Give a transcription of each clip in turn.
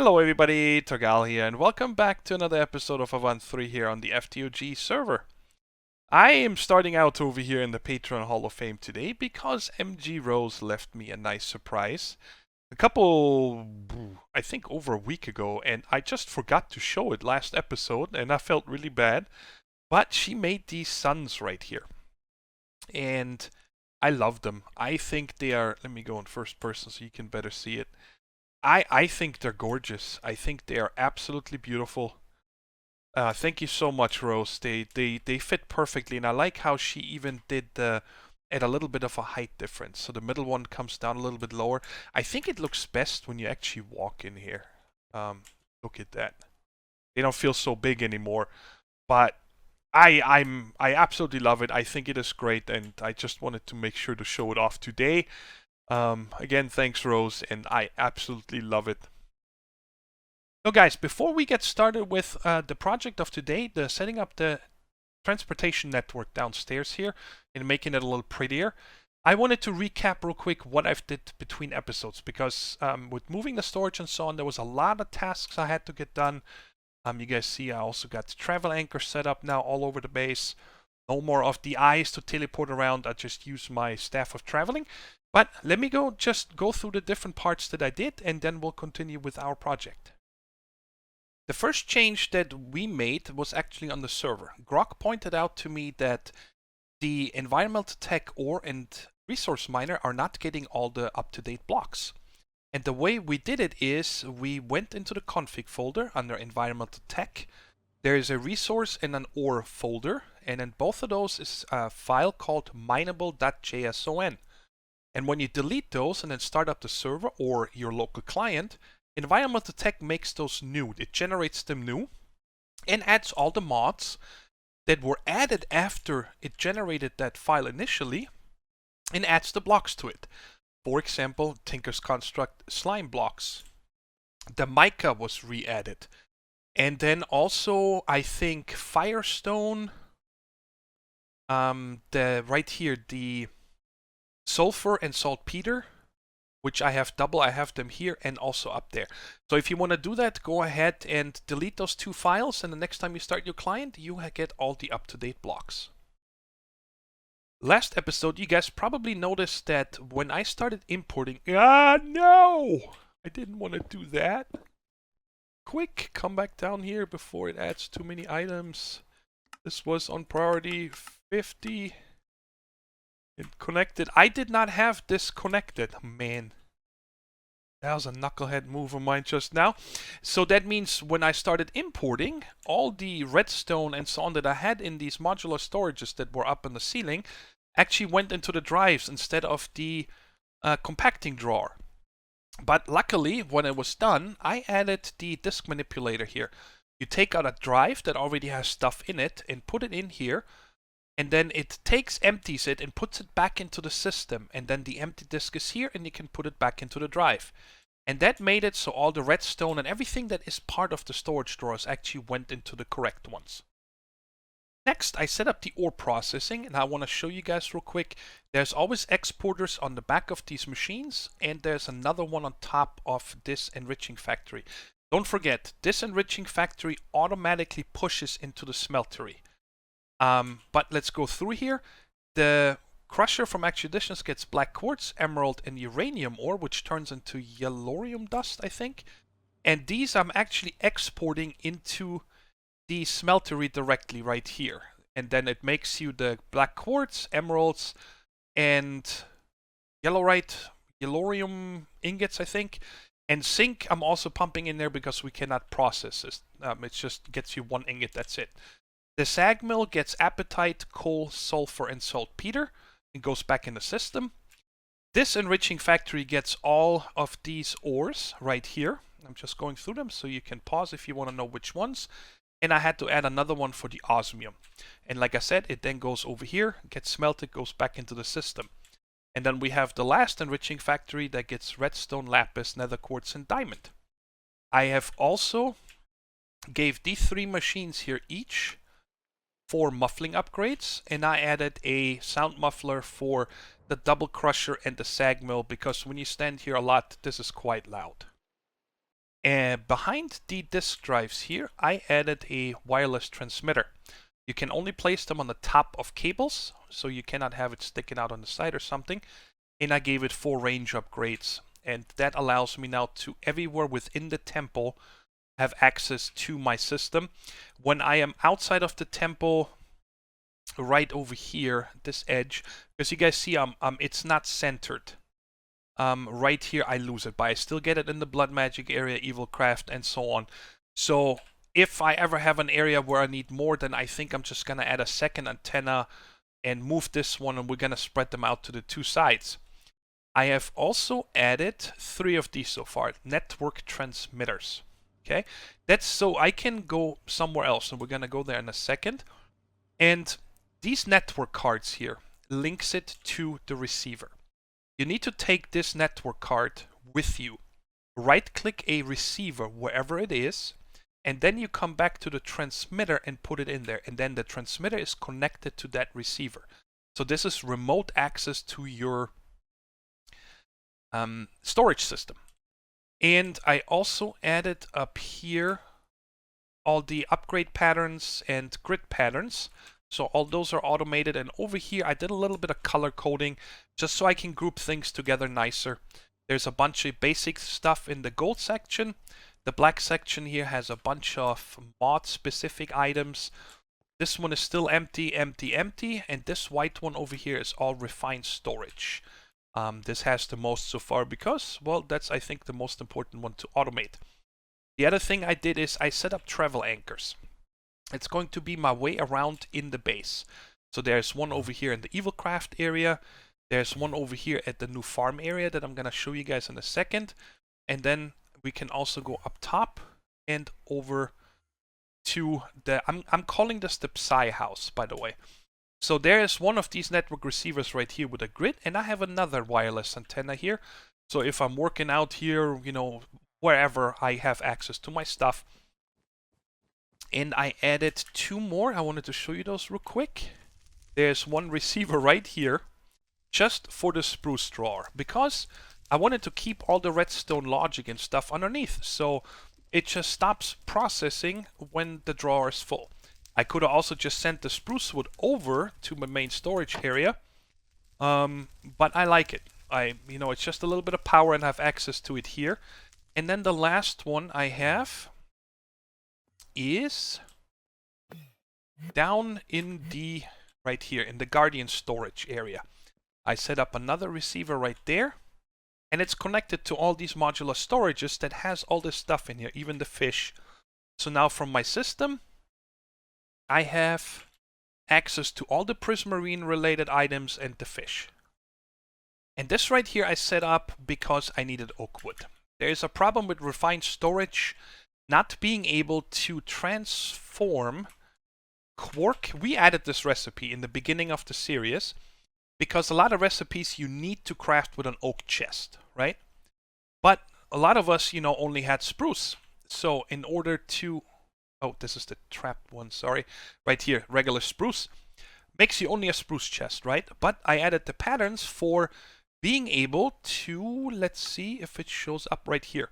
Hello everybody, Thorgal here, and welcome back to another episode of Avant 3 here on the FTOG server. I am starting out over here in the Patreon Hall of Fame today because MG Rose left me a nice surprise I think over a week ago, and I just forgot to show it last episode, and I felt really bad. But she made these suns right here, and I love them. I think they are, let me go in first person so you can better see it. I think they're gorgeous. I think they are absolutely beautiful. Thank you so much, Rose. They fit perfectly, and I like how she even did at a little bit of a height difference. So the middle one comes down a little bit lower. I think it looks best when you actually walk in here. Look at that. They don't feel so big anymore, but I absolutely love it. I think it is great, and I just wanted to make sure to show it off today. Again, thanks, Rose, and I absolutely love it. So guys, before we get started with the project of today, the setting up the transportation network downstairs here and making it a little prettier, I wanted to recap real quick what I've did between episodes, because with moving the storage and so on, there was a lot of tasks I had to get done. You guys see I also got the travel anchor set up now all over the base. No more of the eyes to teleport around. I just use my staff of traveling. But let me just go through the different parts that I did, and then we'll continue with our project. The first change that we made was actually on the server. Grok pointed out to me that the environmental tech ore and resource miner are not getting all the up-to-date blocks. And the way we did it is we went into the config folder under environmental tech. There is a resource and an ore folder, and in both of those is a file called mineable.json. And when you delete those and then start up the server or your local client, environmental tech makes those new. It generates them new and adds all the mods that were added after it generated that file initially and adds the blocks to it. For example, Tinker's Construct slime blocks. The mica was re-added. And then also, I think Firestone, right here, the sulfur and saltpeter, which I have double, I have them here and also up there. So if you want to do that, go ahead and delete those two files, and the next time you start your client, you get all the up-to-date blocks. Last episode, you guys probably noticed that when I started importing... no! I didn't want to do that. Quick, come back down here before it adds too many items. This was on priority 50. Connected. I did not have this connected. Man. That was a knucklehead move of mine just now. So that means when I started importing, all the redstone and so on that I had in these modular storages that were up in the ceiling actually went into the drives instead of the compacting drawer. But luckily, when it was done, I added the disk manipulator here. You take out a drive that already has stuff in it and put it in here, and then it empties it and puts it back into the system, and then the empty disk is here and you can put it back into the drive. And that made it so all the redstone and everything that is part of the storage drawers actually went into the correct ones. Next, I set up the ore processing, and I want to show you guys real quick. There's always exporters on the back of these machines, and there's another one on top of this enriching factory. Don't forget, this enriching factory automatically pushes into the smeltery. But let's go through here. The crusher from Expeditions gets black quartz, emerald, and uranium ore, which turns into yellorium dust, I think. And these I'm actually exporting into the smeltery directly right here. And then it makes you the black quartz, emeralds, and yellorium ingots, I think. And zinc I'm also pumping in there because we cannot process this. It just gets you one ingot, that's it. The sag mill gets apatite, coal, sulfur, and saltpeter. It goes back in the system. This enriching factory gets all of these ores right here. I'm just going through them so you can pause if you want to know which ones. And I had to add another one for the osmium. And like I said, it then goes over here, gets smelted, goes back into the system. And then we have the last enriching factory that gets redstone, lapis, nether quartz, and diamond. I have also gave these three machines here each 4 muffling upgrades, and I added a sound muffler for the double crusher and the sag mill, because when you stand here a lot, this is quite loud. And behind the disk drives here, I added a wireless transmitter. You can only place them on the top of cables, so you cannot have it sticking out on the side or something. And I gave it 4 range upgrades. And that allows me now to, everywhere within the temple, have access to my system. When I am outside of the temple, right over here, this edge, because you guys see it's not centered. Right here I lose it, but I still get it in the blood magic area, evil craft, and so on. So if I ever have an area where I need more, then I think I'm just gonna add a second antenna and move this one, and we're gonna spread them out to the 2 sides. I have also added 3 of these so far, network transmitters. Okay, that's so I can go somewhere else, and we're gonna go there in a second. And these network cards here links it to the receiver. You need to take this network card with you. Right-click a receiver wherever it is, and then you come back to the transmitter and put it in there. And then the transmitter is connected to that receiver. So this is remote access to your storage system. And I also added up here all the upgrade patterns and grid patterns. So all those are automated, and over here I did a little bit of color coding just so I can group things together nicer. There's a bunch of basic stuff in the gold section. The black section here has a bunch of mod specific items. This one is still empty, empty, empty, and this white one over here is all refined storage. This has the most so far because, well, that's I think the most important one to automate. The other thing I did is I set up travel anchors. It's going to be my way around in the base. So there's one over here in the evil craft area. There's one over here at the new farm area that I'm going to show you guys in a second. And then we can also go up top and over to the, I'm calling this the Psy house, by the way. So there is one of these network receivers right here with a grid, and I have another wireless antenna here. So if I'm working out here, you know, wherever I have access to my stuff. And I added 2 more. I wanted to show you those real quick. There's one receiver right here, just for the spruce drawer, because I wanted to keep all the redstone logic and stuff underneath, so it just stops processing when the drawer is full. I could have also just sent the spruce wood over to my main storage area, but I like it. You know, it's just a little bit of power and I have access to it here. And then the last one I have is down in the, right here, in the Guardian storage area. I set up another receiver right there, and it's connected to all these modular storages that has all this stuff in here, even the fish. So now from my system, I have access to all the Prismarine related items and the fish. And this right here I set up because I needed oak wood. There is a problem with refined storage not being able to transform quark. We added this recipe in the beginning of the series because a lot of recipes you need to craft with an oak chest, right? But a lot of us, you know, only had spruce. So in order to, oh, this is the trapped one, sorry. Right here, regular spruce. Makes you only a spruce chest, right? But I added the patterns for being able to, let's see if it shows up right here.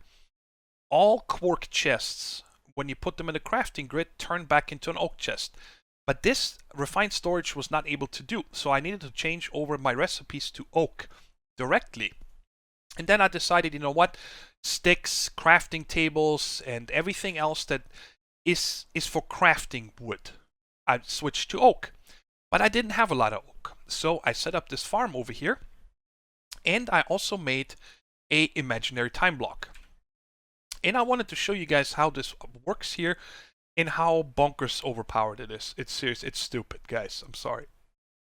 All quark chests, when you put them in the crafting grid, turn back into an oak chest. But this refined storage was not able to do, so I needed to change over my recipes to oak directly. And then I decided, you know what, sticks, crafting tables, and everything else that is for crafting wood, I switched to oak. But I didn't have a lot of oak, so I set up this farm over here, and I also made a imaginary time block. And I wanted to show you guys how this works here and how bonkers overpowered it is. It's serious. It's stupid, guys. I'm sorry.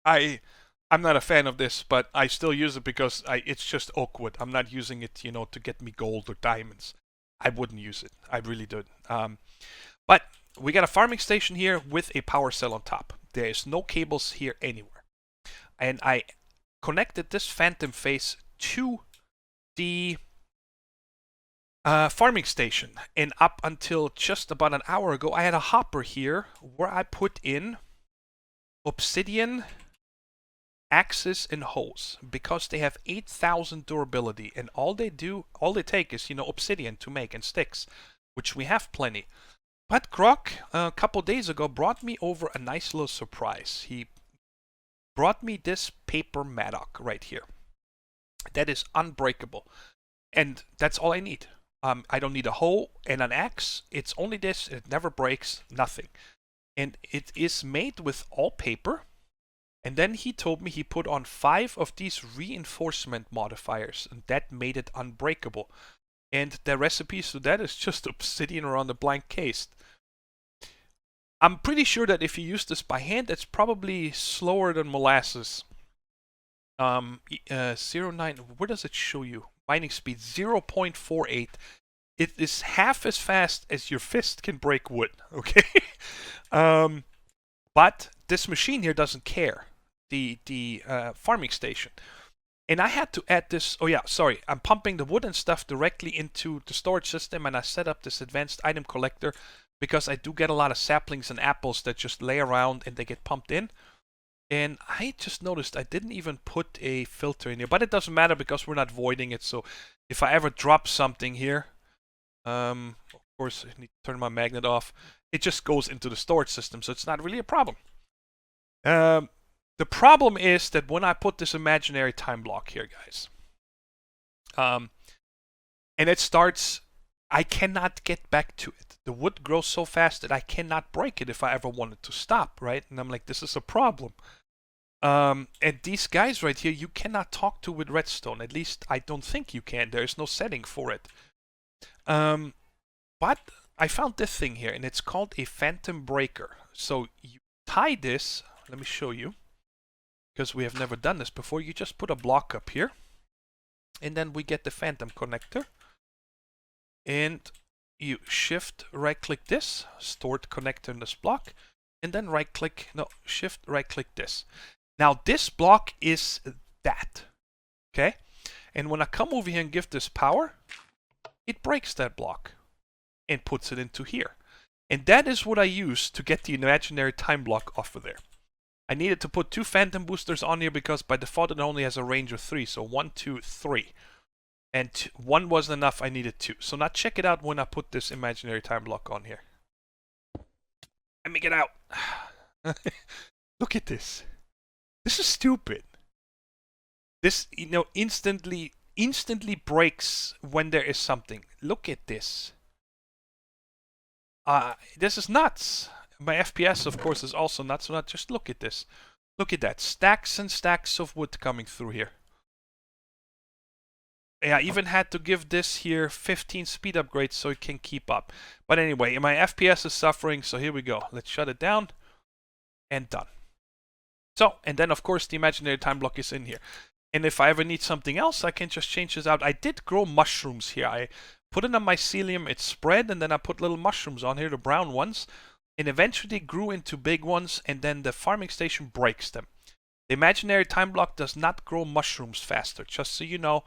I'm not a fan of this, but I still use it because it's just oak wood. I'm not using it, you know, to get me gold or diamonds. I wouldn't use it. I really don't. But we got a farming station here with a power cell on top. There is no cables here anywhere. And I connected this phantom face to the farming station, and up until just about an hour ago I had a hopper here where I put in obsidian axes and hoes because they have 8,000 durability, and all they take is, obsidian to make and sticks, which we have plenty. But Grok, a couple days ago, brought me over a nice little surprise. He brought me this paper mattock right here. That is unbreakable. And that's all I need. I don't need a hoe and an axe. It's only this. It never breaks. Nothing. And it is made with all paper. And then he told me he put on 5 of these reinforcement modifiers. And that made it unbreakable. And the recipes to that is just obsidian around the blank case. I'm pretty sure that if you use this by hand, it's probably slower than molasses. 0.9, where does it show you? Mining speed 0.48. It is half as fast as your fist can break wood, okay? But this machine here doesn't care, the farming station. And I had to add this, oh yeah, sorry, I'm pumping the wood and stuff directly into the storage system, and I set up this advanced item collector because I do get a lot of saplings and apples that just lay around and they get pumped in. And I just noticed I didn't even put a filter in here, but it doesn't matter because we're not voiding it. So if I ever drop something here, of course I need to turn my magnet off, it just goes into the storage system, so it's not really a problem. The problem is that when I put this imaginary time block here, guys, and it starts, I cannot get back to it. The wood grows so fast that I cannot break it if I ever wanted to stop, right? And I'm like, this is a problem. And these guys right here, you cannot talk to with redstone. At least I don't think you can. There's no setting for it. But I found this thing here, and it's called a phantom breaker. So you tie this, let me show you, because we have never done this before. You just put a block up here, and then we get the phantom connector. And you shift right click this, stored connector in this block, and then shift right click this. Now this block is that, okay? And when I come over here and give this power, it breaks that block and puts it into here. And that is what I use to get the imaginary time block off of there. I needed to put 2 phantom boosters on here because by default it only has a range of 3. So 1, 2, 3. And 1 wasn't enough, I needed 2. So now check it out when I put this imaginary time block on here. Let me get out. Look at this. This is stupid. This, instantly breaks when there is something. Look at this. This is nuts. My FPS, of course, is also nuts. So now just look at this. Look at that. Stacks and stacks of wood coming through here. Yeah, I even had to give this here 15 speed upgrades so it can keep up. But anyway, my FPS is suffering, so here we go. Let's shut it down. And done. So, and then of course the imaginary time block is in here. And if I ever need something else, I can just change this out. I did grow mushrooms here. I put in a mycelium, it spread, and then I put little mushrooms on here, the brown ones. And eventually grew into big ones, and then the farming station breaks them. The imaginary time block does not grow mushrooms faster, just so you know.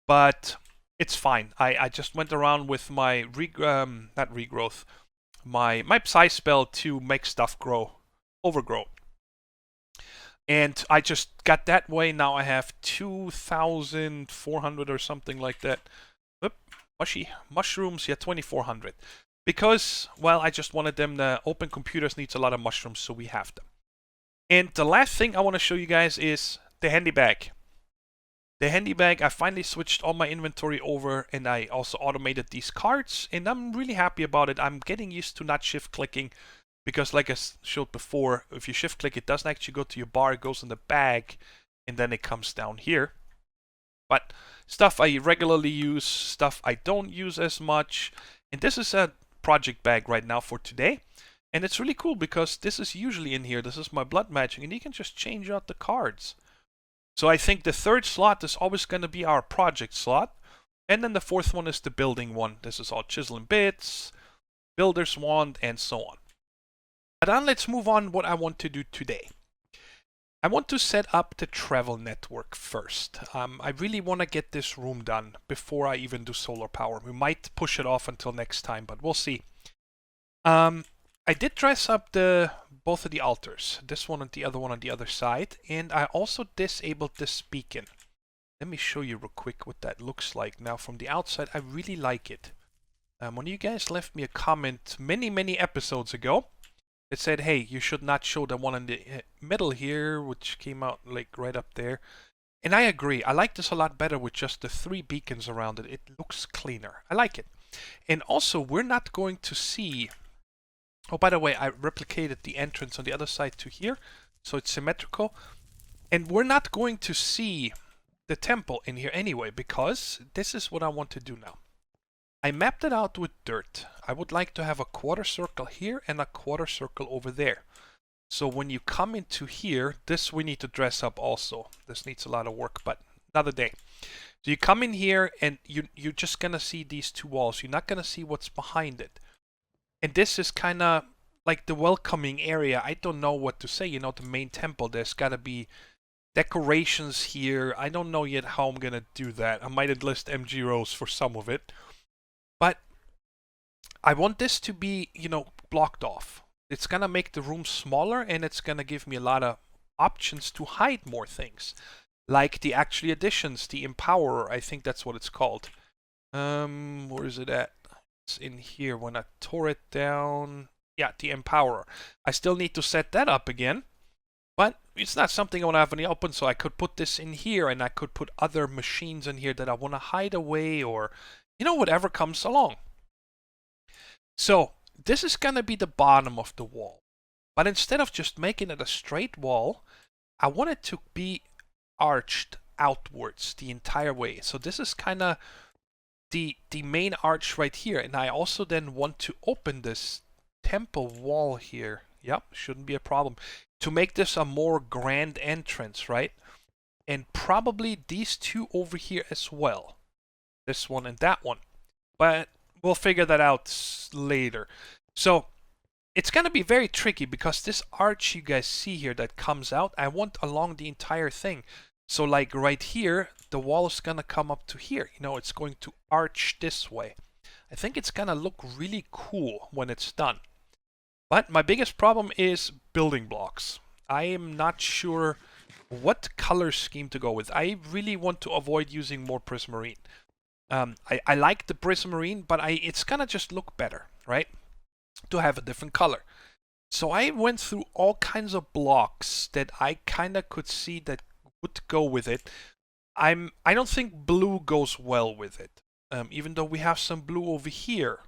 But it's fine. I just went around with my my Psy spell to make stuff overgrow. And I just got that way. Now I have 2,400 or something like that. Oop, mushrooms, yeah, 2,400. Because, well, I just wanted them. The open computers needs a lot of mushrooms, so we have them. And the last thing I want to show you guys is the handy bag. The handy bag, I finally switched all my inventory over, and I also automated these cards, and I'm really happy about it. I'm getting used to not shift clicking, because like I showed before, if you shift click, it doesn't actually go to your bar, it goes in the bag, and then it comes down here. But stuff I regularly use, stuff I don't use as much, and this is a project bag right now for today. And it's really cool because this is usually in here. This is my blood magic, and you can just change out the cards. So I think the 3rd slot is always going to be our project slot. And then the 4th one is the building one. This is all chisel and bits, builder's wand, and so on. But now let's move on what I want to do today. I want to set up the travel network first. I really want to get this room done before I even do solar power. We might push it off until next time, but we'll see. I did dress up both of the altars, this one and the other one on the other side, and I also disabled this beacon. Let me show you real quick what that looks like. Now from the outside, I really like it. One of you guys left me a comment many episodes ago. It said, hey, you should not show the one in the middle here, which came out like right up there. And I agree. I like this a lot better with just the 3 beacons around it. It looks cleaner. I like it. And also, we're not going to see... Oh, by the way, I replicated the entrance on the other side to here, so it's symmetrical. And we're not going to see the temple in here anyway, because this is what I want to do now. I mapped it out with dirt. I would like to have a quarter circle here and a quarter circle over there. So when you come into here, this we need to dress up also. This needs a lot of work, but another day. So you come in here and you're just gonna see these 2 walls. You're not gonna see what's behind it. And this is kind of like the welcoming area. I don't know what to say. You know, the main temple, there's gotta be decorations here. I don't know yet how I'm gonna do that. I might enlist MG Rose for some of it. But I want this to be, you know, blocked off. It's gonna make the room smaller, and it's gonna give me a lot of options to hide more things. Like the actual additions, the Empowerer, I think that's what it's called. Where is it at? It's in here. When I tore it down, yeah, the Empowerer. I still need to set that up again, but it's not something I want to have in the open, so I could put this in here, and I could put other machines in here that I want to hide away, or, you know, whatever comes along. So this is going to be the bottom of the wall. But instead of just making it a straight wall, I want it to be arched outwards the entire way. So this is kind of the main arch right here. And I also then want to open this temple wall here. Yep, shouldn't be a problem. To make this a more grand entrance, right? And probably these 2 over here as well. This one and that one. But we'll figure that out later. So it's going to be very tricky because this arch you guys see here that comes out, I want along the entire thing. So like right here, the wall is going to come up to here. You know, it's going to arch this way. I think it's going to look really cool when it's done. But my biggest problem is building blocks. I am not sure what color scheme to go with. I really want to avoid using more prismarine. I like the prismarine, but it's gonna just look better, right? To have a different color. So I went through all kinds of blocks that I kind of could see that would go with it. I don't think blue goes well with it, even though we have some blue over here.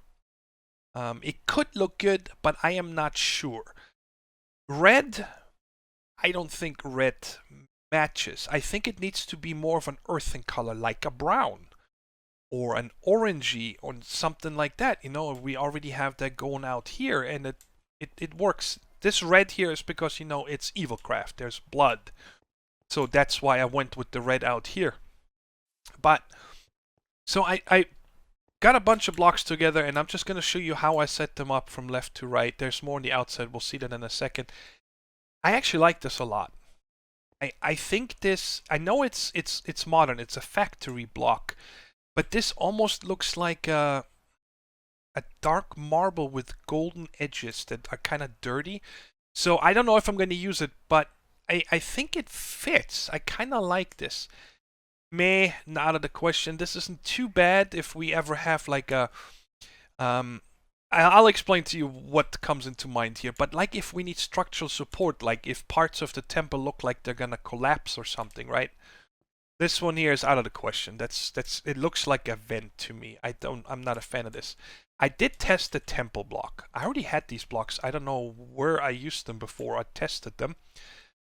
It could look good, but I am not sure. Red, I don't think red matches. I think it needs to be more of an earthen color, like a brown. Or an orangey or something like that. You know, we already have that going out here, and it works. This red here is because, you know, it's Evilcraft. There's blood. So that's why I went with the red out here. But, so I got a bunch of blocks together, and I'm just going to show you how I set them up from left to right. There's more on the outside. We'll see that in a second. I actually like this a lot. I think this, I know it's modern. It's a factory block. But this almost looks like a dark marble with golden edges that are kind of dirty. So I don't know if I'm going to use it, but I think it fits. I kind of like this. Meh, not out of the question. This isn't too bad if we ever have like a... I'll explain to you what comes into mind here. But like if we need structural support, like if parts of the temple look like they're going to collapse or something, right? This one here is out of the question. It looks like a vent to me. I'm not a fan of this. I did test the temple block. I already had these blocks. I don't know where I used them before. I tested them.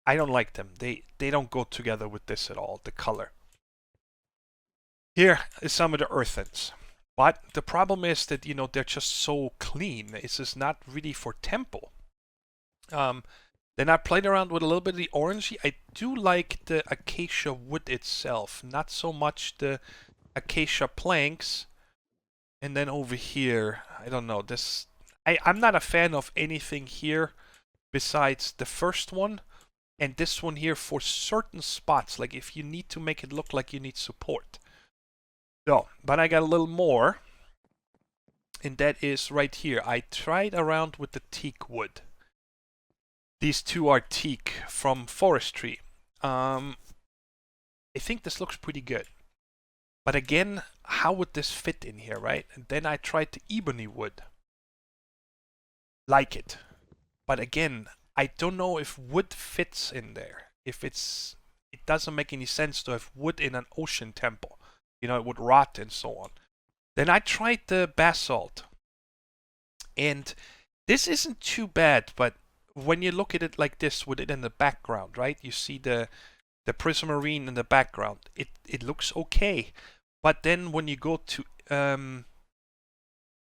I don't like them. They don't go together with this at all, the color. Here is some of the earthens. But the problem is that, you know, they're just so clean. This is not really for temple. Then I played around with a little bit of the orangey. I do like the acacia wood itself, not so much the acacia planks. And then over here, I don't know, this... I'm not a fan of anything here besides the first one and this one here for certain spots, like if you need to make it look like you need support. So, but I got a little more. and that is right here. I tried around with the teak wood. These two are teak from forestry. I think this looks pretty good. But again, how would this fit in here, right? And then I tried the ebony wood. Like it. But again, I don't know if wood fits in there. If it doesn't make any sense to have wood in an ocean temple. You know, it would rot and so on. Then I tried the basalt. And this isn't too bad, but when you look at it like this with it in the background, right? You see the prismarine in the background. It looks okay. But then when you go to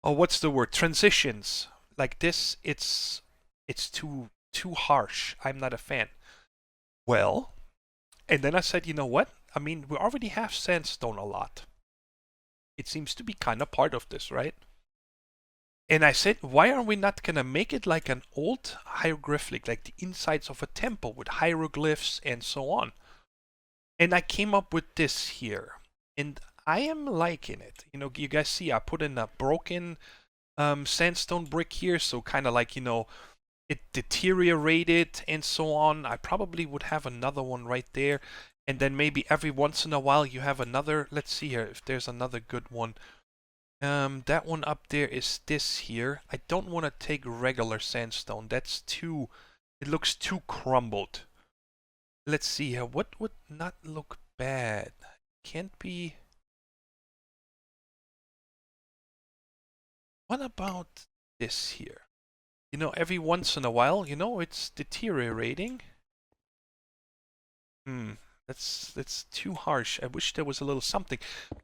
what's the word? Transitions. Like this, it's too harsh. I'm not a fan. Well, and then I said, you know what? I mean, we already have sandstone a lot. It seems to be kind of part of this, right? And I said, why are we not going to make it like an old hieroglyphic, like the insides of a temple with hieroglyphs and so on? And I came up with this here. And I am liking it. You know, you guys see I put in a broken sandstone brick here. So kind of like, you know, it deteriorated and so on. I probably would have another one right there. And then maybe every once in a while you have another. Let's see here if there's another good one. That one up there is this here. I don't want to take regular sandstone. That's too, it looks too crumbled. Let's see here. What would not look bad? Can't be. What about this here? You know, every once in a while, you know, it's deteriorating. That's too harsh. I wish there was a little something.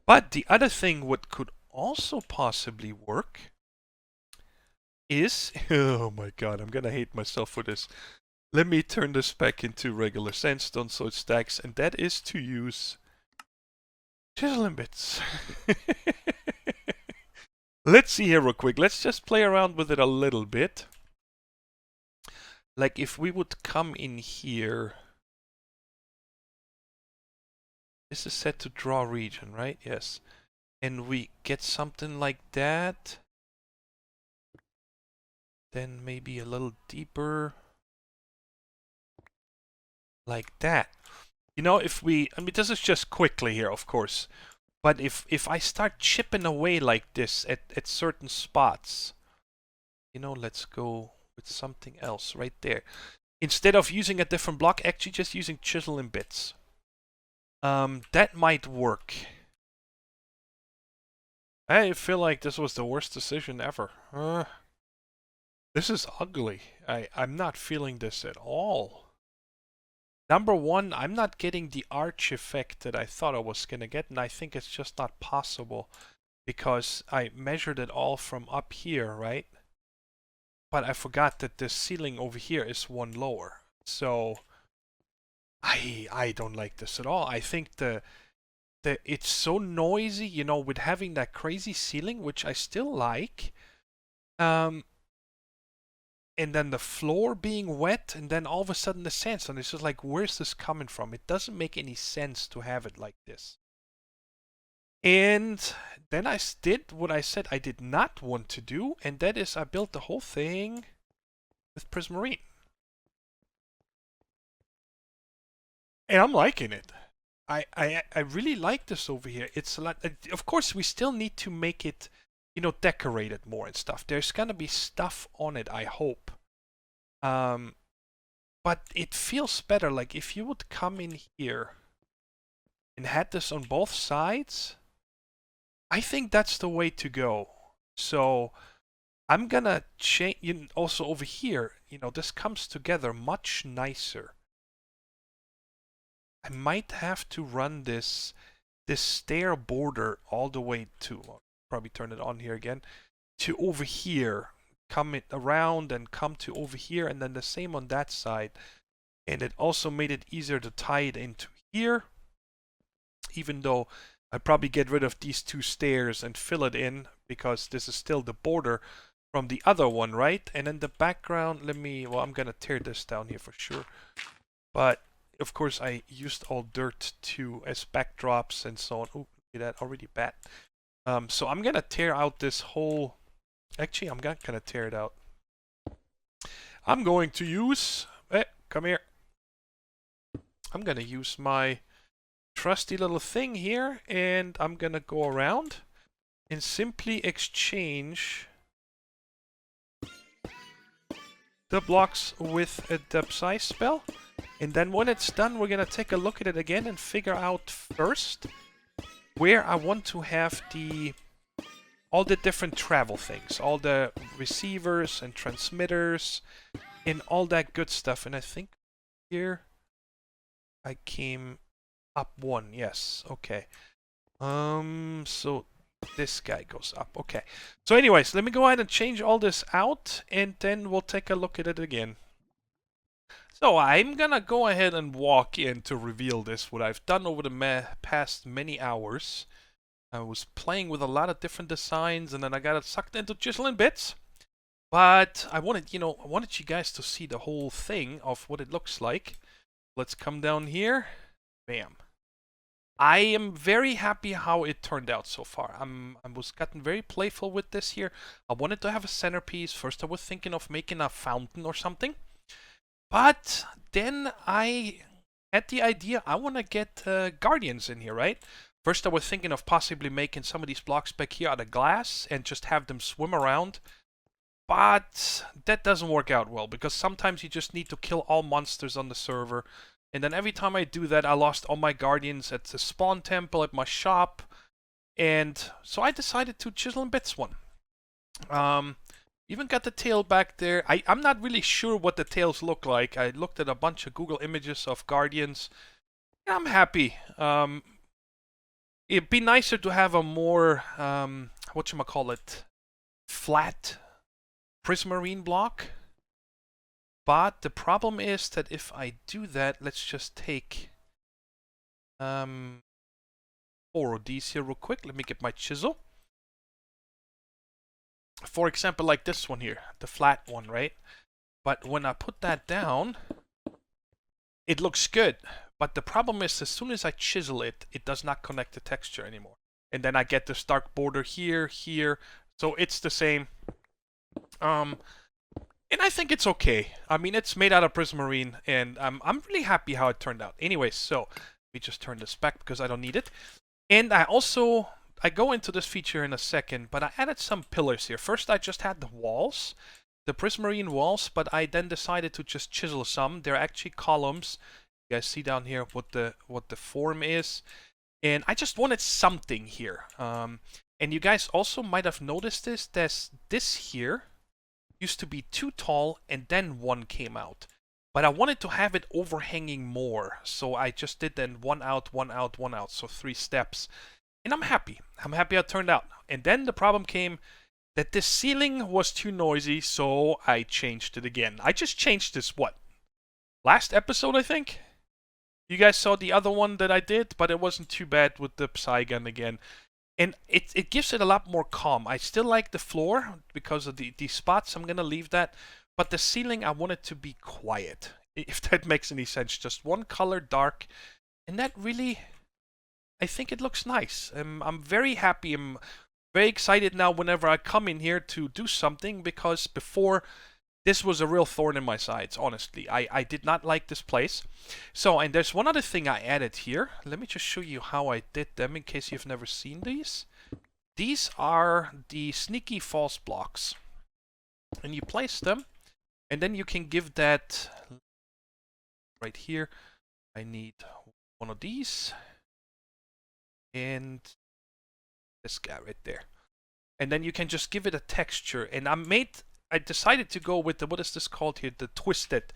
But the other thing what could also possibly work is, oh my god, I'm gonna hate myself for this. Let me turn this back into regular sandstone so it stacks, and that is to use chiseling bits. Let's see here real quick. Let's just play around with it a little bit. Like if we would come in here. This is set to draw region, right? Yes. And we get something like that. Then maybe a little deeper. Like that. You know, if we, I mean, this is just quickly here, of course. But if I start chipping away like this at certain spots, you know, let's go with something else right there. Instead of using a different block, actually just using chisel and bits. That might work. I feel like this was the worst decision ever. This is ugly. I'm not feeling this at all. Number one, I'm not getting the arch effect that I thought I was going to get, and I think it's just not possible because I measured it all from up here, right? But I forgot that the ceiling over here is one lower. So I don't like this at all. I think it's so noisy, you know, with having that crazy ceiling, which I still like. And then the floor being wet, and then all of a sudden the sandstone. It's just like, where's this coming from? It doesn't make any sense to have it like this. And then I did what I said I did not want to do, and that is I built the whole thing with prismarine. And I'm liking it. I really like this over here. It's a lot. Of course, we still need to make it, you know, decorated more and stuff. There's gonna be stuff on it, I hope. But it feels better. Like if you would come in here and had this on both sides, I think that's the way to go. So I'm gonna change. Also over here, you know, this comes together much nicer. I might have to run this stair border all the way to, I'll probably turn it on here again, to over here. Come it around and come to over here, and then the same on that side. And it also made it easier to tie it into here, even though I'd probably get rid of these two stairs and fill it in, because this is still the border from the other one, right? And then the background, well, I'm gonna tear this down here for sure. But of course, I used all dirt as backdrops and so on. Oh, look at that, already bad. So I'm gonna tear out this whole Actually, I'm not gonna tear it out. I'm going to use... come here. I'm gonna use my trusty little thing here, and I'm gonna go around and simply exchange the blocks with a depth size spell. And then when it's done, we're gonna take a look at it again and figure out first where I want to have all the different travel things, all the receivers and transmitters and all that good stuff. And I think here I came up one. Yes, okay. So this guy goes up. Okay. So anyways, let me go ahead and change all this out, and then we'll take a look at it again. So I'm gonna go ahead and walk in to reveal this, what I've done over the past many hours. I was playing with a lot of different designs, and then I got sucked into chiseling bits. But I wanted, I wanted you guys to see the whole thing of what it looks like. Let's come down here. Bam. I am very happy how it turned out so far. I was gotten very playful with this here. I wanted to have a centerpiece. First I was thinking of making a fountain or something. But then I had the idea, I want to get guardians in here, right? First I was thinking of possibly making some of these blocks back here out of glass and just have them swim around. But that doesn't work out well, because sometimes you just need to kill all monsters on the server. And then every time I do that, I lost all my guardians at the spawn temple, at my shop. And so I decided to chisel in bits one. Even got the tail back there. I'm not really sure what the tails look like. I looked at a bunch of Google images of guardians. I'm happy. It'd be nicer to have a more, whatchamacallit, flat prismarine block. But the problem is that if I do that, let's just take 4 of these here real quick. Let me get my chisel. For example, like this one here, the flat one, right? But when I put that down, it looks good. But the problem is, as soon as I chisel it, it does not connect the texture anymore. And then I get this dark border here, here. So it's the same. And I think it's okay. I mean, it's made out of prismarine, and I'm really happy how it turned out. Anyways, so let me just turn this back because I don't need it. And I go into this feature in a second, but I added some pillars here. First, I just had the walls, the prismarine walls, but I then decided to just chisel some. They're actually columns. You guys see down here what the form is. And I just wanted something here. And you guys also might have noticed this here used to be too tall, and then one came out. But I wanted to have it overhanging more, so I just did then one out, one out, one out, so 3 steps. And I'm happy. I'm happy how it turned out. And then the problem came that this ceiling was too noisy, so I changed it again. I just changed this, last episode, I think? You guys saw the other one that I did, but it wasn't too bad with the ftog'ians again. And it gives it a lot more calm. I still like the floor because of the spots. I'm going to leave that. But the ceiling, I want it to be quiet. If that makes any sense. Just one color, dark. And that really, I think it looks nice. I'm very happy. I'm very excited now whenever I come in here to do something. Because before, this was a real thorn in my sides, honestly. I did not like this place. So, and there's one other thing I added here. Let me just show you how I did them in case you've never seen these. These are the sneaky false blocks. And you place them, and then you can give that right here. I need one of these. And this guy right there. And then you can just give it a texture. And I decided to go with the, what is this called here? The twisted.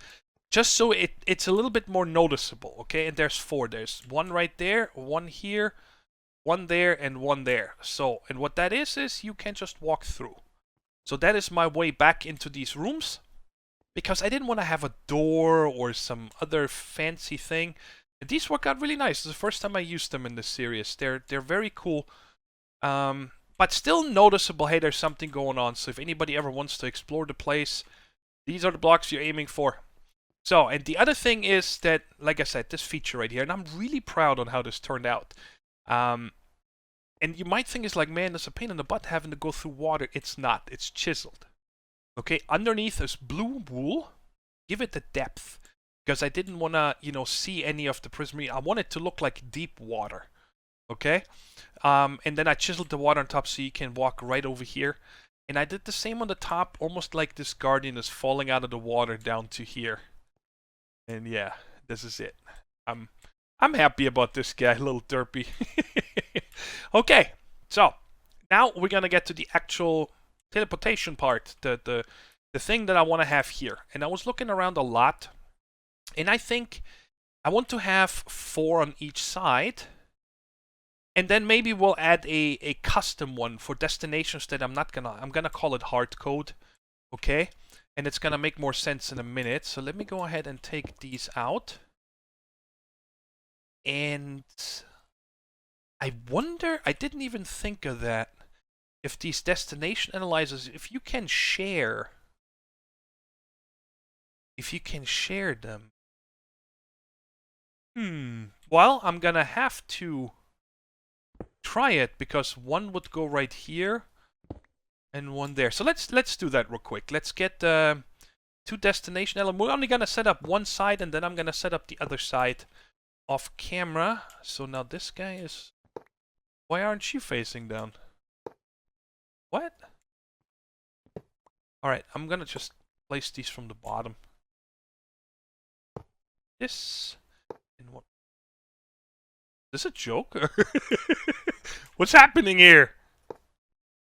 Just so it's a little bit more noticeable, okay? And there's 4. There's one right there, one here, one there, and one there. So, and what that is you can just walk through. So that is my way back into these rooms. Because I didn't want to have a door or some other fancy thing. And these work out really nice. It's the first time I used them in this series. They're very cool. But still noticeable, hey, there's something going on. So if anybody ever wants to explore the place, these are the blocks you're aiming for. So, and the other thing is that, like I said, this feature right here, and I'm really proud on how this turned out. And you might think it's like, man, it's a pain in the butt having to go through water. It's not. It's chiseled. Okay, underneath is blue wool. Give it the depth. Because I didn't want to, see any of the prismarine. I want it to look like deep water. Okay? And then I chiseled the water on top so you can walk right over here. And I did the same on the top, almost like this guardian is falling out of the water down to here. And yeah, this is it. I'm happy about this guy, little derpy. Okay, so now we're gonna get to the actual teleportation part, the thing that I want to have here. And I was looking around a lot, and I think I want to have 4 on each side. And then maybe we'll add a custom one for destinations that I'm gonna call it hard code, okay? And it's gonna make more sense in a minute. So let me go ahead and take these out. And I wonder, I didn't even think of that, if these destination analyzers, if you can share them. Well, I'm gonna have to try it, because one would go right here and one there. So let's do that real quick. Let's get 2 destination elements. We're only gonna set up one side, and then I'm gonna set up the other side off camera. So now this guy is... Why aren't you facing down? What? Alright, I'm gonna just place these from the bottom. This and what? Is this a joke? What's happening here?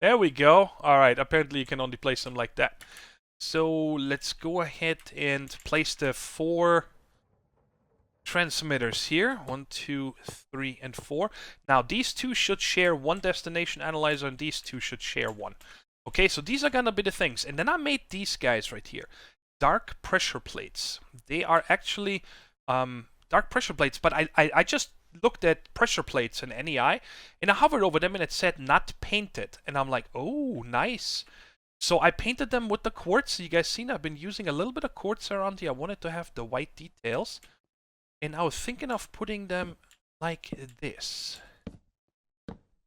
There we go. Alright, apparently you can only place them like that. So let's go ahead and place the 4 transmitters here. 1, 2, 3, and 4. Now these 2 should share one destination analyzer, and these 2 should share one. Okay, so these are gonna be the things. And then I made these guys right here. Dark pressure plates. They are actually dark pressure plates, but I just looked at pressure plates in NEI, and I hovered over them and it said not painted. And I'm like, oh, nice. So I painted them with the quartz. You guys seen I've been using a little bit of quartz around here. I wanted to have the white details. And I was thinking of putting them like this.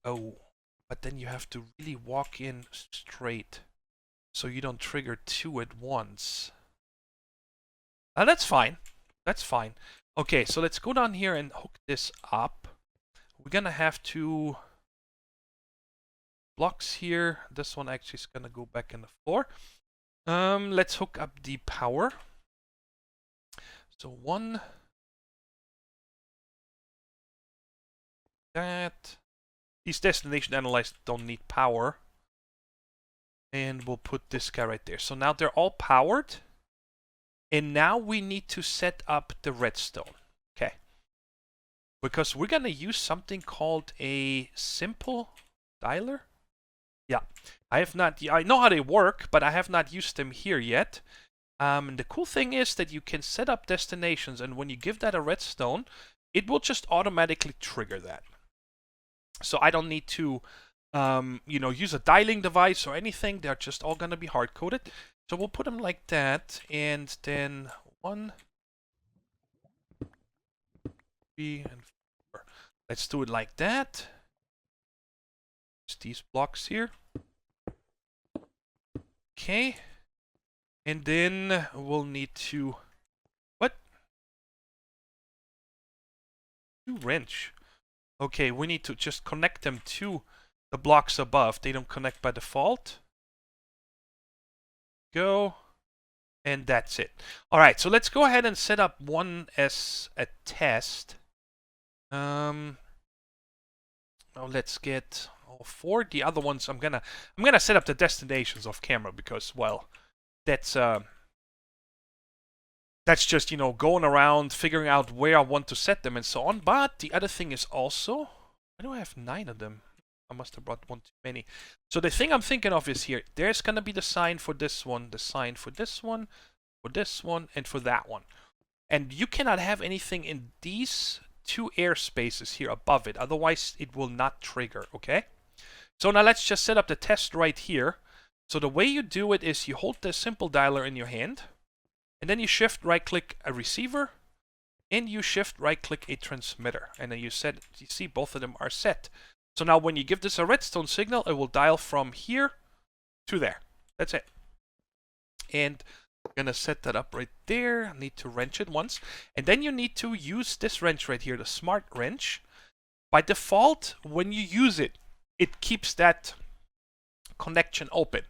Oh, but then you have to really walk in straight so you don't trigger 2 at once. That's fine. That's fine. Okay, so let's go down here and hook this up. We're gonna have 2 blocks here. This one actually is gonna go back in the floor. Let's hook up the power. So 1. That. These destination analyzers don't need power. And we'll put this guy right there. So now they're all powered. And now we need to set up the redstone. Okay. Because we're going to use something called a simple dialer. Yeah. I know how they work, but I have not used them here yet. And the cool thing is that you can set up destinations, and when you give that a redstone, it will just automatically trigger that. So I don't need to, use a dialing device or anything. They're just all going to be hard-coded. So we'll put them like that, and then 1, 3, and 4. Let's do it like that. Just these blocks here. Okay. And then we'll need to... What? 2 wrench. Okay, we need to just connect them to the blocks above. They don't connect by default. Go. And that's it. Alright, so let's go ahead and set up one as a test. Now let's get all 4. The other ones I'm gonna set up the destinations off camera, because, well, that's just, going around figuring out where I want to set them and so on. But the other thing is also, why do I have 9 of them? I must have brought one too many. So the thing I'm thinking of is here. There's going to be the sign for this one, the sign for this one, and for that one. And you cannot have anything in these 2 airspaces here above it. Otherwise, it will not trigger, okay? So now let's just set up the test right here. So the way you do it is you hold the simple dialer in your hand, and then you shift right-click a receiver, and you shift right-click a transmitter. And then you see both of them are set. So now when you give this a redstone signal, it will dial from here to there. That's it. And I'm gonna set that up right there. I need to wrench it once. And then you need to use this wrench right here, the smart wrench. By default, when you use it, it keeps that connection open.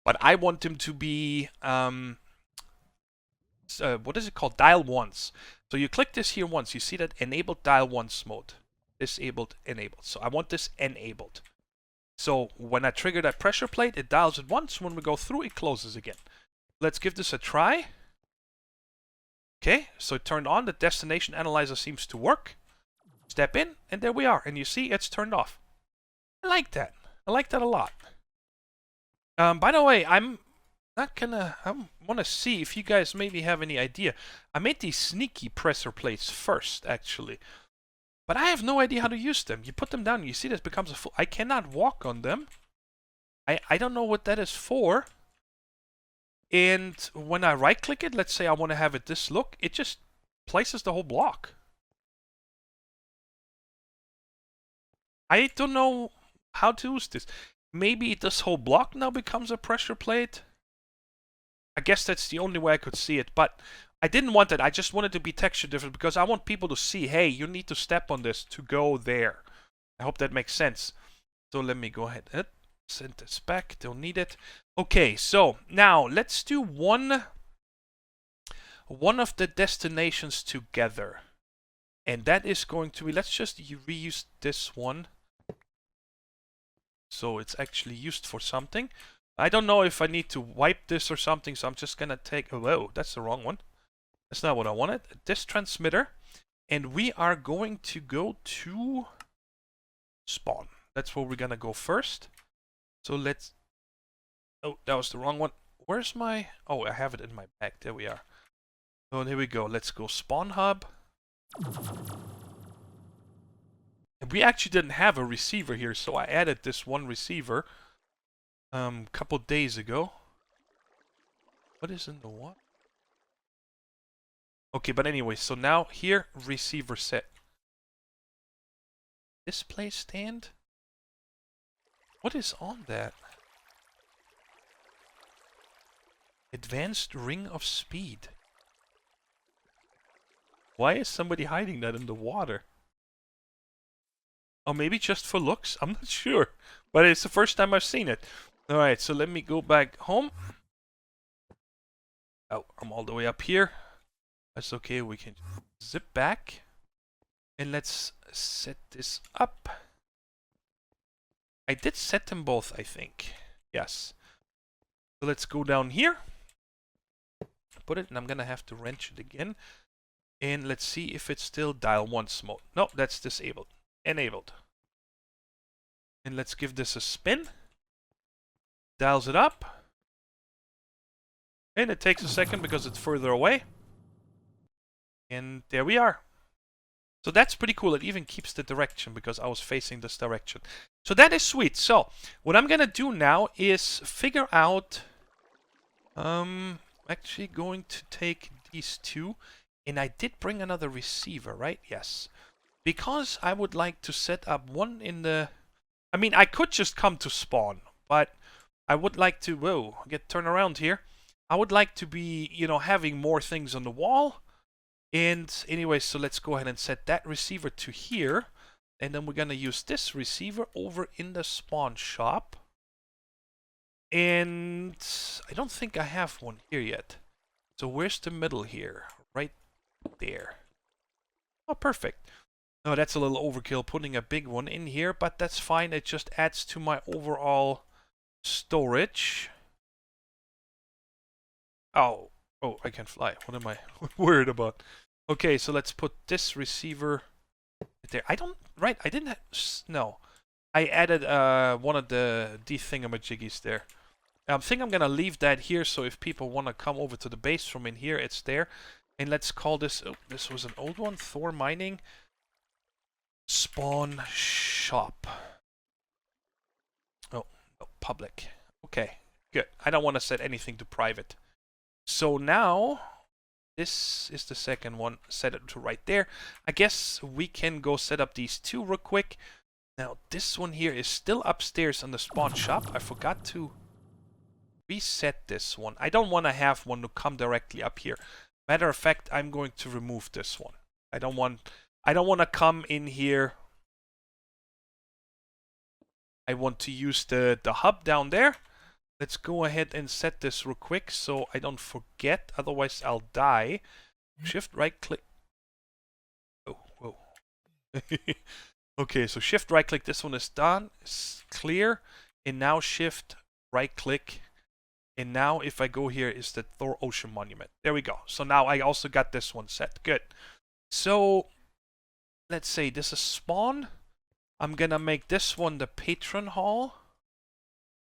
But I want them to be, what is it called? Dial once. So you click this here once. You see that enabled dial once mode. Disabled, enabled. So I want this enabled. So when I trigger that pressure plate, it dials it once. When we go through, it closes again. Let's give this a try. Okay, so it turned on. The destination analyzer seems to work. Step in, and there we are. And you see, it's turned off. I like that. I like that a lot. By the way, I'm not gonna... I want to see if you guys maybe have any idea. I made these sneaky pressure plates first, actually. But I have no idea how to use them. You put them down, and you see this becomes a full... I cannot walk on them. I don't know what that is for. And when I right-click it, let's say I want to have it this look, it just places the whole block. I don't know how to use this. Maybe this whole block now becomes a pressure plate. I guess that's the only way I could see it, but I didn't want that. I just wanted to be texture different because I want people to see, hey, you need to step on this to go there. I hope that makes sense. So let me go ahead and send this back. Don't need it. Okay, so now let's do one of the destinations together. And that is going to be, let's just reuse this one. So it's actually used for something. I don't know if I need to wipe this or something, so I'm just gonna take, oh, whoa, that's the wrong one. That's not what I wanted. This transmitter. And we are going to go to spawn. That's where we're gonna go first. So let's, oh, that was the wrong one. Where's my, oh, I have it in my bag. There we are. So here we go. Let's go spawn hub. And we actually didn't have a receiver here, so I added this one receiver a couple days ago. What is in the what? Okay, but anyway, so now here, receiver set. Display stand? What is on that? Advanced ring of speed. Why is somebody hiding that in the water? Or maybe just for looks? I'm not sure. But it's the first time I've seen it. Alright, so let me go back home. Oh, I'm all the way up here. That's okay, we can zip back. And let's set this up. I did set them both, I think. Yes. So let's go down here. Put it, and I'm gonna have to wrench it again. And let's see if it's still dial once mode. No, that's disabled. Enabled. And let's give this a spin. Dials it up. And it takes a second because it's further away. And there we are. So that's pretty cool. It even keeps the direction because I was facing this direction. So that is sweet. So what I'm gonna do now is figure out... actually going to take these two. And I did bring another receiver, right? Yes. Because I would like to set up one in the... I mean, I could just come to spawn, but I would like to... Whoa, turn around here. I would like to be, you know, having more things on the wall. And anyway, so let's go ahead and set that receiver to here. And then we're going to use this receiver over in the spawn shop. And I don't think I have one here yet. So where's the middle here? Right there. Oh, perfect. No, that's a little overkill putting a big one in here, but that's fine. It just adds to my overall storage. Oh, I can fly. What am I worried about? Okay, so let's put this receiver there. I didn't have, no. I added one of the thingamajiggies there. I think I'm gonna leave that here, so if people want to come over to the base from in here, it's there. And let's call this, oh, this was an old one, Thor Mining Spawn Shop. Oh, no, public. Okay, good. I don't want to set anything to private. So now, this is the second one. Set it to right there. I guess we can go set up these two real quick. Now this one here is still upstairs on the spawn shop. I forgot to reset this one. I don't want to have one to come directly up here. Matter of fact, I'm going to remove this one. I don't want to come in here. I want to use the hub down there. Let's go ahead and set this real quick so I don't forget, otherwise I'll die. Shift right click. Oh, whoa. Okay, so shift right click, this one is done. It's clear. And now shift right click. And now if I go here is the Thor Ocean Monument. There we go. So now I also got this one set. Good. So let's say this is spawn. I'm gonna make this one the patron hall.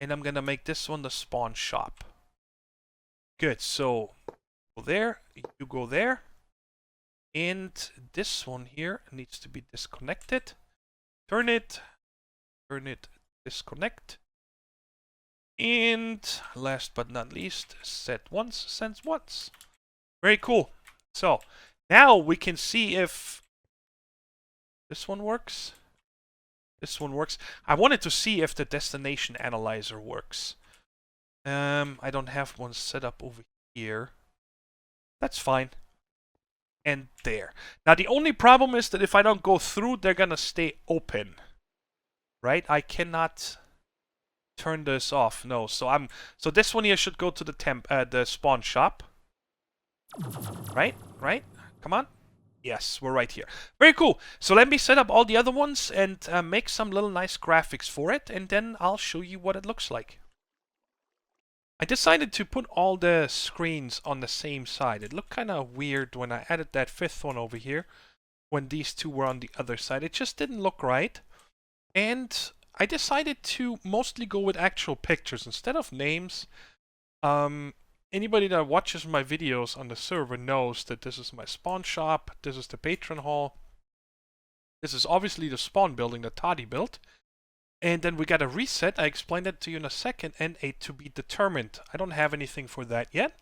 And I'm gonna make this one the spawn shop. Good, so go there, you go there. And this one here needs to be disconnected. Turn it, disconnect. And last but not least, set once, sends once. Very cool. So now we can see if this one works. This one works. I wanted to see if the destination analyzer works. I don't have one set up over here. That's fine. And there. Now the only problem is that if I don't go through, they're gonna stay open. Right? I cannot turn this off. No. So this one here should go to the spawn shop. Right? Right? Come on. Yes, we're right here. Very cool. So let me set up all the other ones and make some little nice graphics for it, and then I'll show you what it looks like. I decided to put all the screens on the same side. It looked kind of weird when I added that fifth one over here, when these two were on the other side. It just didn't look right. And I decided to mostly go with actual pictures instead of names. Anybody that watches my videos on the server knows that this is my spawn shop, this is the patron hall, this is obviously the spawn building that Toddy built, and then we got a reset. I explained that to you in a second, and a to be determined. I don't have anything for that yet.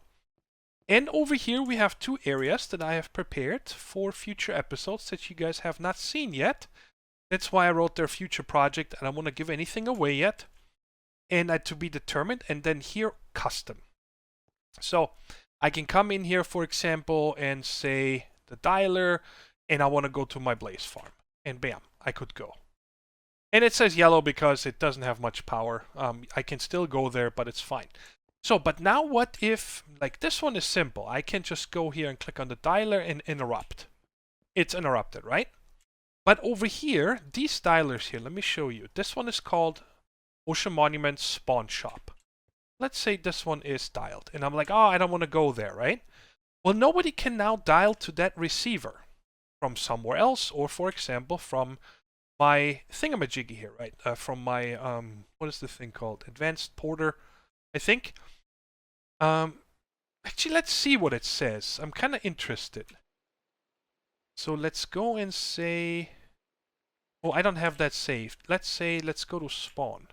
And over here we have two areas that I have prepared for future episodes that you guys have not seen yet. That's why I wrote their future project. I don't want to give anything away yet. And to be determined, and then here custom. So I can come in here, for example, and say the dialer, and I want to go to my blaze farm. And bam, I could go. And it says yellow because it doesn't have much power. I can still go there, but it's fine. So, but now what if, like this one is simple. I can just go here and click on the dialer and interrupt. It's interrupted, right? But over here, these dialers here, let me show you. This one is called Ocean Monument Spawn Shop. Let's say this one is dialed, and I'm like, oh, I don't want to go there, right? Well, nobody can now dial to that receiver from somewhere else, or for example, from my thingamajiggy here, right? From my, what is the thing called? Advanced Porter, I think. Actually, let's see what it says. I'm kind of interested. So let's go and say, oh, I don't have that saved. Let's say, let's go to spawn.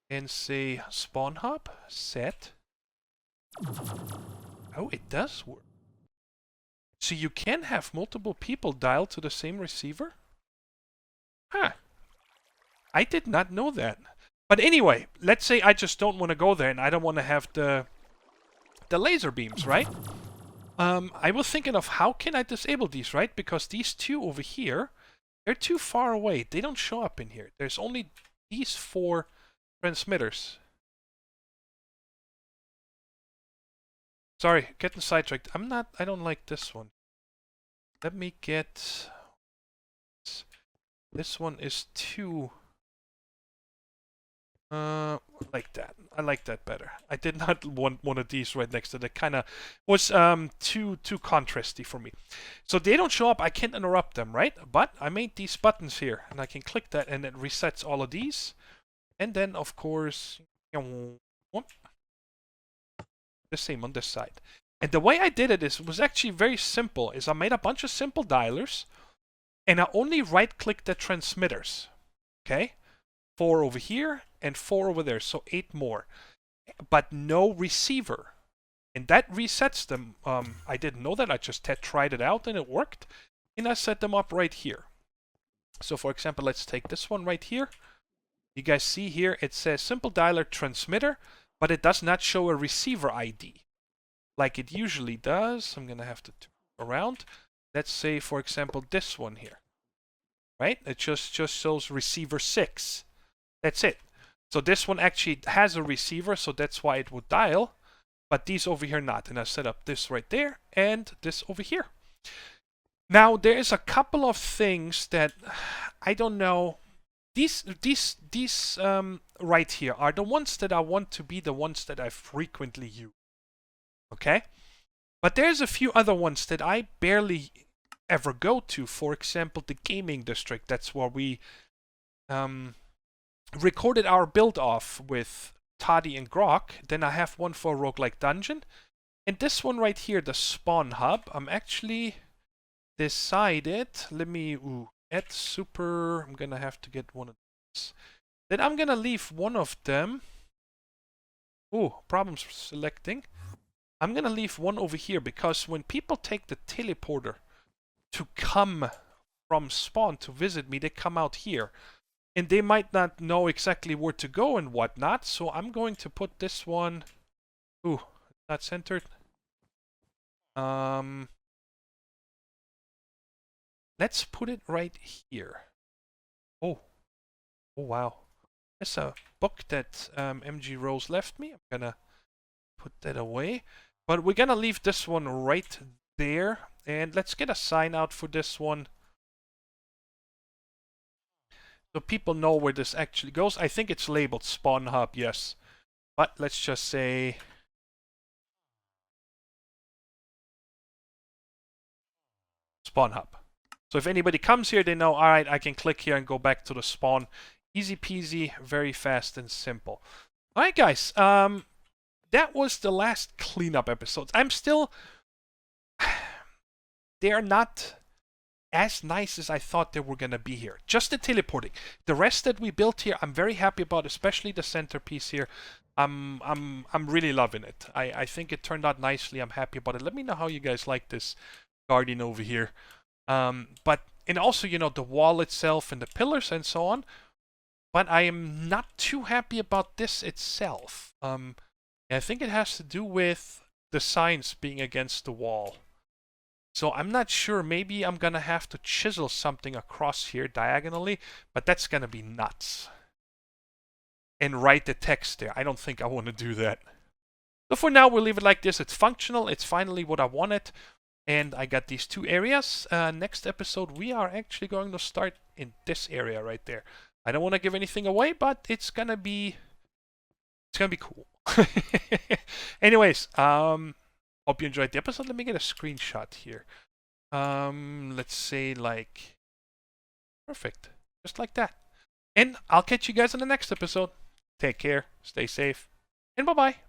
And say spawn hub set. Oh, it does work. So you can have multiple people dial to the same receiver? Huh. I did not know that. But anyway, let's say I just don't want to go there and I don't want to have the laser beams, right? I was thinking of how can I disable these, right? Because these two over here, they're too far away. They don't show up in here. There's only these four transmitters. Sorry, getting sidetracked. I don't like this one. Let me get... This one is too... like that. I like that better. I did not want one of these right next to it. It kind of was too contrasty for me. So they don't show up. I can't interrupt them, right? But I made these buttons here, and I can click that, and it resets all of these. And then, of course, the same on this side. And the way I did it was actually very simple. Is I made a bunch of simple dialers, and I only right-clicked the transmitters. Okay? 4 over here and 4 over there, so 8 more. But no receiver. And that resets them. I didn't know that. I just tried it out and it worked. And I set them up right here. So for example, let's take this one right here. You guys see here, it says simple dialer transmitter, but it does not show a receiver ID like it usually does. I'm gonna have to turn around. Let's say, for example, this one here, right? It just shows receiver 6. That's it. So this one actually has a receiver, so that's why it would dial, but these over here not. And I set up this right there and this over here. Now there is a couple of things that I don't know. These right here are the ones that I want to be the ones that I frequently use. Okay? But there's a few other ones that I barely ever go to. For example, the gaming district. That's where we recorded our build off with Toddy and Grok. Then I have one for Roguelike Dungeon. And this one right here, the spawn hub, I'm actually decided, let me add super, I'm gonna have to get one of these. Then I'm gonna leave one of them. Problems selecting. I'm gonna leave one over here because when people take the teleporter to come from spawn to visit me, they come out here. And they might not know exactly where to go and whatnot, so I'm going to put this one... not centered. Let's put it right here. Oh wow. There's a book that MG Rose left me. I'm gonna put that away. But we're gonna leave this one right there. And let's get a sign out for this one, so people know where this actually goes. I think it's labeled Spawn Hub, yes. But let's just say... Spawn Hub. So if anybody comes here, they know, alright, I can click here and go back to the spawn. Easy peasy, very fast and simple. Alright guys, that was the last cleanup episodes. I'm still... They are not as nice as I thought they were gonna be here. Just the teleporting. The rest that we built here, I'm very happy about, especially the centerpiece here. I'm really loving it. I think it turned out nicely. I'm happy about it. Let me know how you guys like this guardian over here. And also, you know, the wall itself and the pillars and so on. But I am not too happy about this itself. I think it has to do with the signs being against the wall. So I'm not sure. Maybe I'm gonna have to chisel something across here diagonally, but that's gonna be nuts. And write the text there. I don't think I want to do that. So for now, we'll leave it like this. It's functional. It's finally what I wanted. And I got these two areas. Next episode, we are actually going to start in this area right there. I don't want to give anything away, but it's gonna be cool. Anyways, hope you enjoyed the episode. Let me get a screenshot here. Let's say like perfect, just like that. And I'll catch you guys in the next episode. Take care, stay safe, and bye-bye.